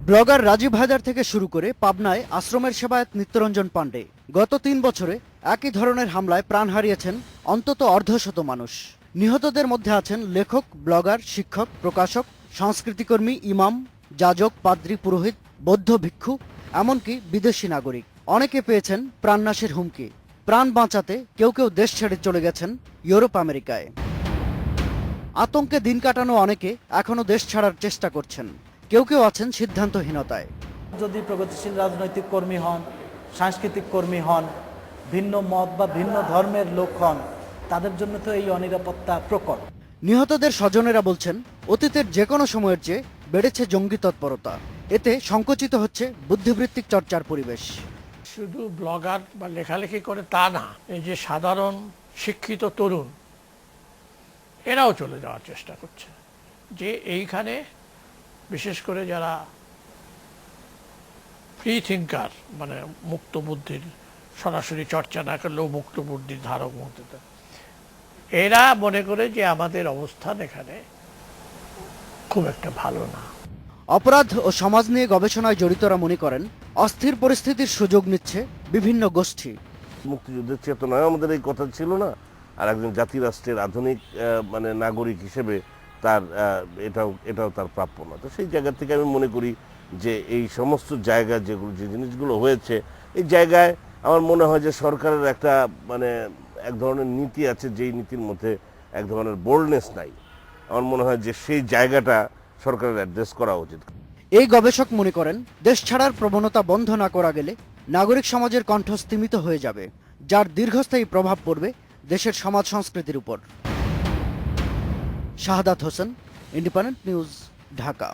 Blogger Rajib Haider থেকে শুরু করে পাবনায় আশ্রমের সেবায়ত নিত্যরঞ্জন পাণ্ডে গত ৩ বছরে একই ধরনের হামলায় প্রাণ হারিয়েছেন অন্তত অর্ধশত মানুষ। নিহতদের মধ্যে আছেন লেখক, ব্লগার, শিক্ষক, প্রকাশক, সংস্কৃতিকর্মী, ইমাম, যাজক, পাদ্রী, পুরোহিত, বৌদ্ধ ভিক্ষু, এমনকি বিদেশি নাগরিক। অনেকে পেয়েছেন প্রাণনাশের হুমকি। প্রাণ বাঁচাতে কেউ কেউ দেশ ছেড়ে চলে গেছেন ইউরোপ, আমেরিকায়। আতঙ্কে দিন কাটানো অনেকে এখনো দেশ ছাড়ার চেষ্টা করছেন। কেউ কেউ আছেন সিদ্ধান্তহীনতায়। যদি প্রগতিশীল রাজনৈতিক কর্মী হন, সাংস্কৃতিক কর্মী হন, ভিন্ন মত বা ভিন্ন ধর্মের লোক হন, তাদের জন্য তো এই অনিরাপত্তা প্রকট। নিহতদের স্বজনেরা বলছেন, অতীতের যে কোনো সময়ের চেয়ে বেড়েছে জঙ্গি তৎপরতা। এতে সংকুচিত হচ্ছে বুদ্ধিবৃত্তিক চর্চার পরিবেশ। শুধু ব্লগার বা লেখালেখি করে তা না, এই যে সাধারণ শিক্ষিত তরুণ, এরাও চলে যাওয়ার চেষ্টা করছে। যে এইখানে বিশেষ করে যারা ফ্রি থিঙ্কার, মানে মুক্ত বুদ্ধির, সরাসরি চর্চা না করলেও মুক্ত বুদ্ধির ধারক মধ্যে, এরা মনে করে যে আমাদের অবস্থান এখানে খুব একটা ভালো না। অপরাধ ও সমাজ নিয়ে গবেষণায় জড়িতরা মনে করেন, অস্থির পরিস্থিতির সুযোগ নিচ্ছে বিভিন্ন গোষ্ঠী। মুক্তিযুদ্ধের চেতনায় আমাদের এই কথা ছিল না, আর একজন জাতি রাষ্ট্রের আধুনিক নাগরিক হিসেবে তার এটাও তার প্রাপ্য না। তো সেই জায়গা থেকে আমি মনে করি যে এই সমস্ত জায়গা যে জিনিসগুলো হয়েছে, এই জায়গায় আমার মনে হয় যে সরকারের একটা এক ধরনের নীতি আছে, যেই নীতির মধ্যে এক ধরনের বোল্ডনেস নাই। আমার মনে হয় যে সেই জায়গাটা সরকারের অ্যাড্রেস করা উচিত। এই গবেষক মনে করেন, দেশ ছাড়ার প্রবণতা বন্ধ না করা গেলে নাগরিক সমাজের কণ্ঠ স্তিমিত হয়ে যাবে, যার দীর্ঘস্থায়ী প্রভাব পড়বে দেশের সমাজ সংস্কৃতির উপর। Shahadat Hossain, independent news, Dhaka.